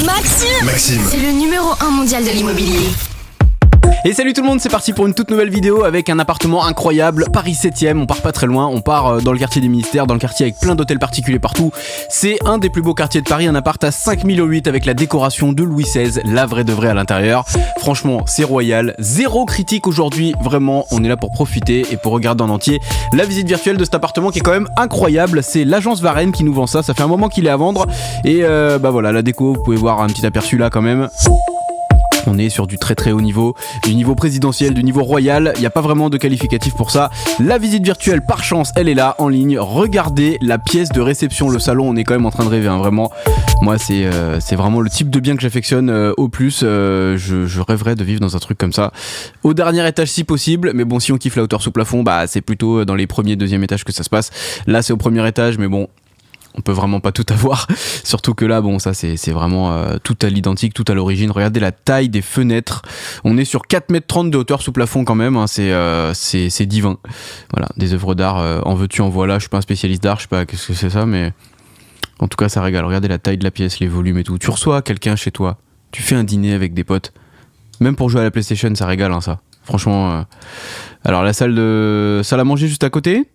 Maxime, c'est le numéro 1 mondial de l'immobilier. Et salut tout le monde, c'est parti pour une toute nouvelle vidéo avec un appartement incroyable, Paris 7ème, on part pas très loin, on part dans le quartier des Ministères, dans le quartier avec plein d'hôtels particuliers partout. C'est un des plus beaux quartiers de Paris, un appart à 5 000 € avec la décoration de Louis XVI, la vraie de vraie à l'intérieur. Franchement, c'est royal, zéro critique aujourd'hui, vraiment, on est là pour profiter et pour regarder en entier la visite virtuelle de cet appartement qui est quand même incroyable. C'est l'agence Varenne qui nous vend ça, ça fait un moment qu'il est à vendre et bah voilà, la déco, vous pouvez voir un petit aperçu là quand même. On est sur du très très haut niveau, du niveau présidentiel, du niveau royal, il n'y a pas vraiment de qualificatif pour ça. La visite virtuelle, par chance, elle est là, en ligne. Regardez la pièce de réception, le salon, on est quand même en train de rêver, hein, vraiment. Moi, c'est vraiment le type de bien que j'affectionne au plus. Je rêverais de vivre dans un truc comme ça. Au dernier étage si possible, mais bon, si on kiffe la hauteur sous plafond, bah c'est plutôt dans les premiers, deuxième étages que ça se passe. Là, c'est au premier étage, mais bon... On peut vraiment pas tout avoir, surtout que là, bon, ça c'est vraiment tout à l'identique, tout à l'origine. Regardez la taille des fenêtres. On est sur 4,30 m de hauteur sous plafond quand même, hein. C'est divin. Voilà, des œuvres d'art, en veux-tu, en voilà. Je suis pas un spécialiste d'art, je sais pas qu'est-ce que c'est ça, mais en tout cas ça régale. Regardez la taille de la pièce, les volumes et tout. Tu reçois quelqu'un chez toi, tu fais un dîner avec des potes, même pour jouer à la PlayStation, ça régale, hein, ça. Franchement. Alors la salle à manger juste à côté,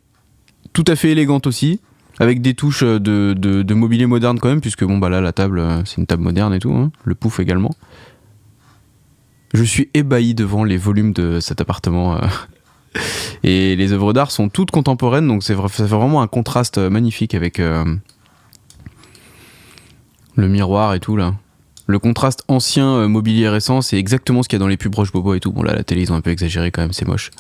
tout à fait élégante aussi. Avec des touches de mobilier moderne quand même, puisque bon bah là la table c'est une table moderne et tout, hein. Le pouf également. Je suis ébahi devant les volumes de cet appartement. Et les œuvres d'art sont toutes contemporaines, donc ça fait vraiment un contraste magnifique avec le miroir et tout là. Le contraste ancien mobilier récent, c'est exactement ce qu'il y a dans les pubs Roche Bobo et tout. Bon là la télé ils ont un peu exagéré quand même, c'est moche.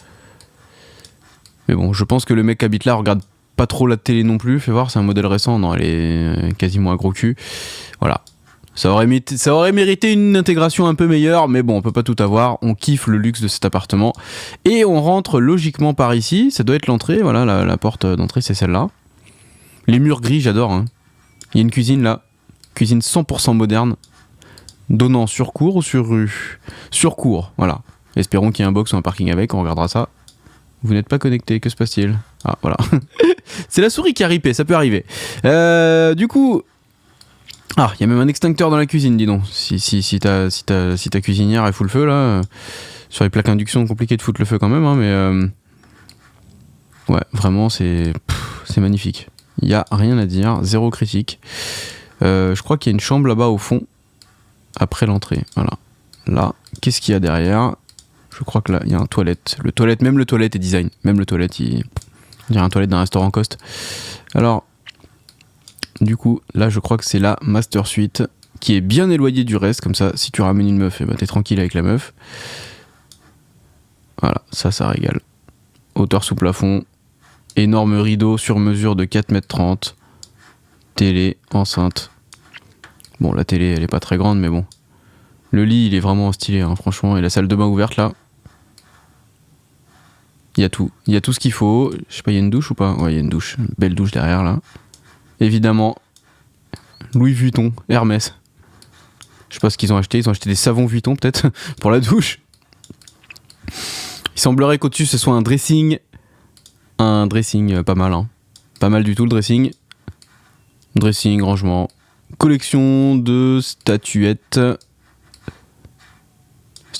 Mais bon, je pense que le mec qui habite là regarde pas trop la télé non plus, fais voir, c'est un modèle récent, non, elle est quasiment à gros cul. Voilà. Ça aurait mérité une intégration un peu meilleure, mais bon, on peut pas tout avoir. On kiffe le luxe de cet appartement. Et on rentre logiquement par ici, ça doit être l'entrée, voilà, la porte d'entrée, c'est celle-là. Les murs gris, j'adore, hein. Il y a une cuisine là, cuisine 100% moderne, donnant sur cour ou sur rue? Sur cour, voilà. Espérons qu'il y ait un box ou un parking avec, on regardera ça. Vous n'êtes pas connecté, que se passe-t-il? Ah, voilà. C'est la souris qui a ripé, ça peut arriver. Du coup... Ah, il y a même un extincteur dans la cuisine, dis donc. Si ta cuisinière, elle fout le feu, là... Sur les plaques induction, compliqué de foutre le feu quand même, hein, mais... Ouais, vraiment, c'est magnifique. Il n'y a rien à dire, zéro critique. Je crois qu'il y a une chambre là-bas au fond, après l'entrée, voilà. Là, qu'est-ce qu'il y a derrière? Je crois que là, il y a un toilette. Même le toilette est design. Même le toilette, il y a un toilette d'un restaurant Coste. Alors, du coup, là, je crois que c'est la Master Suite qui est bien éloignée du reste. Comme ça, si tu ramènes une meuf, t'es tranquille avec la meuf. Voilà, ça régale. Hauteur sous plafond. Énorme rideau sur mesure de 4,30 m. Télé, enceinte. Bon, la télé, elle est pas très grande, mais bon. Le lit, il est vraiment stylé, hein, franchement. Et la salle de bain ouverte, là. Il y a tout. Il y a tout ce qu'il faut. Je sais pas, il y a une douche ou pas? Ouais, il y a une douche. Une belle douche derrière, là. Évidemment, Louis Vuitton, Hermès. Je sais pas ce qu'ils ont acheté. Ils ont acheté des savons Vuitton, peut-être, pour la douche. Il semblerait qu'au-dessus, ce soit un dressing. Un dressing pas mal, hein. Pas mal du tout, le dressing. Dressing, rangement. Collection de statuettes.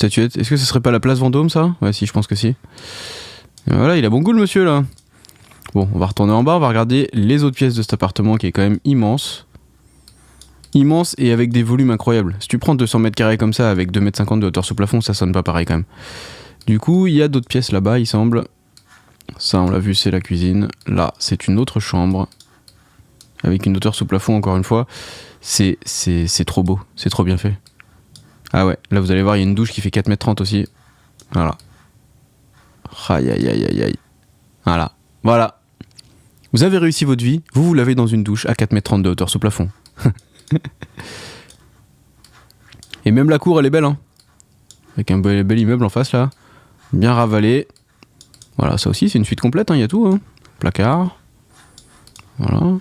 Est-ce que ce serait pas la place Vendôme, ça? Ouais, si, je pense que si. Et voilà, il a bon goût, le monsieur, là. Bon, on va retourner en bas, on va regarder les autres pièces de cet appartement qui est quand même immense. Immense et avec des volumes incroyables. Si tu prends 200 m² comme ça, avec 2,50 m de hauteur sous plafond, ça sonne pas pareil, quand même. Du coup, il y a d'autres pièces là-bas, il semble. Ça, on l'a vu, c'est la cuisine. Là, c'est une autre chambre. Avec une hauteur sous plafond, encore une fois. C'est trop beau, c'est trop bien fait. Ah ouais, là vous allez voir, il y a une douche qui fait 4,30 m aussi. Voilà. Aïe aïe aïe aïe aïe. Voilà. Vous avez réussi votre vie, vous l'avez dans une douche à 4,30 m de hauteur sous plafond. Et même la cour, elle est belle, hein. Avec un bel immeuble en face, là. Bien ravalé. Voilà, ça aussi, c'est une suite complète, hein, il y a tout, hein. Placard. Voilà.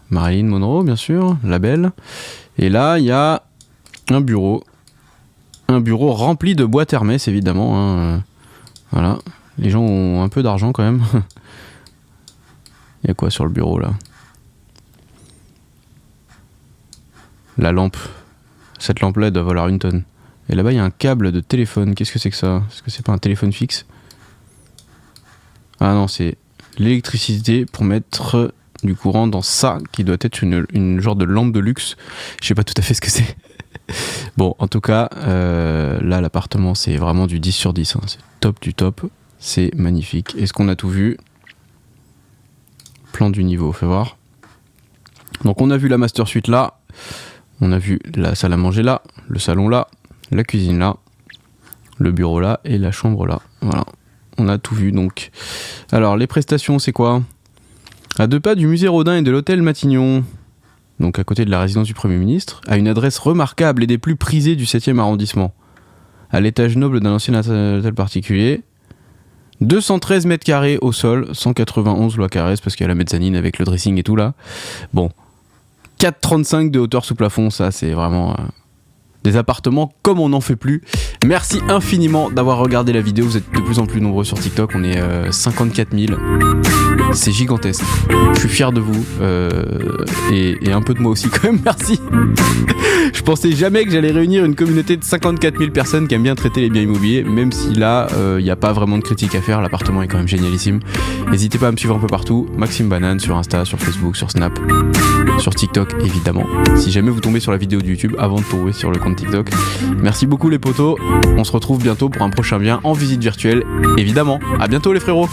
Marilyn Monroe, bien sûr. La belle. Et là, il y a un bureau. Un bureau rempli de boîtes Hermès, évidemment, hein. Voilà. Les gens ont un peu d'argent, quand même. Il y a quoi sur le bureau, là? La lampe Cette lampe-là, elle doit valoir 1 tonne. Et là-bas, il y a un câble de téléphone. Qu'est-ce que c'est que ça? Est-ce que c'est pas un téléphone fixe? Ah non, c'est l'électricité pour mettre du courant dans ça, qui doit être une genre de lampe de luxe. Je sais pas tout à fait ce que c'est. Bon, en tout cas, là, l'appartement, c'est vraiment du 10 sur 10. Hein. C'est top du top. C'est magnifique. Est-ce qu'on a tout vu? Plan du niveau, fais voir. Donc, on a vu la master suite là. On a vu la salle à manger là. Le salon là. La cuisine là. Le bureau là. Et la chambre là. Voilà. On a tout vu, donc. Alors, les prestations, c'est quoi? À 2 pas du musée Rodin et de l'hôtel Matignon, donc à côté de la résidence du Premier ministre, à une adresse remarquable et des plus prisées du 7e arrondissement, à l'étage noble d'un ancien hôtel particulier, 213 mètres carrés au sol, 191 lois carrés, parce qu'il y a la mezzanine avec le dressing et tout là. Bon, 4,35 de hauteur sous plafond, ça c'est vraiment... des appartements comme on n'en fait plus. Merci infiniment d'avoir regardé la vidéo. Vous êtes de plus en plus nombreux sur TikTok. On est 54 000. C'est gigantesque. Je suis fier de vous. Et un peu de moi aussi quand même. Merci. Je pensais jamais que j'allais réunir une communauté de 54 000 personnes qui aiment bien traiter les biens immobiliers. Même si là, il n'y a pas vraiment de critique à faire. L'appartement est quand même génialissime. N'hésitez pas à me suivre un peu partout. Maxime Banane sur Insta, sur Facebook, sur Snap, sur TikTok évidemment. Si jamais vous tombez sur la vidéo de YouTube avant de tomber sur le compte TikTok. Merci beaucoup les potos. On se retrouve bientôt pour un prochain bien en visite virtuelle. Évidemment. À bientôt les frérots.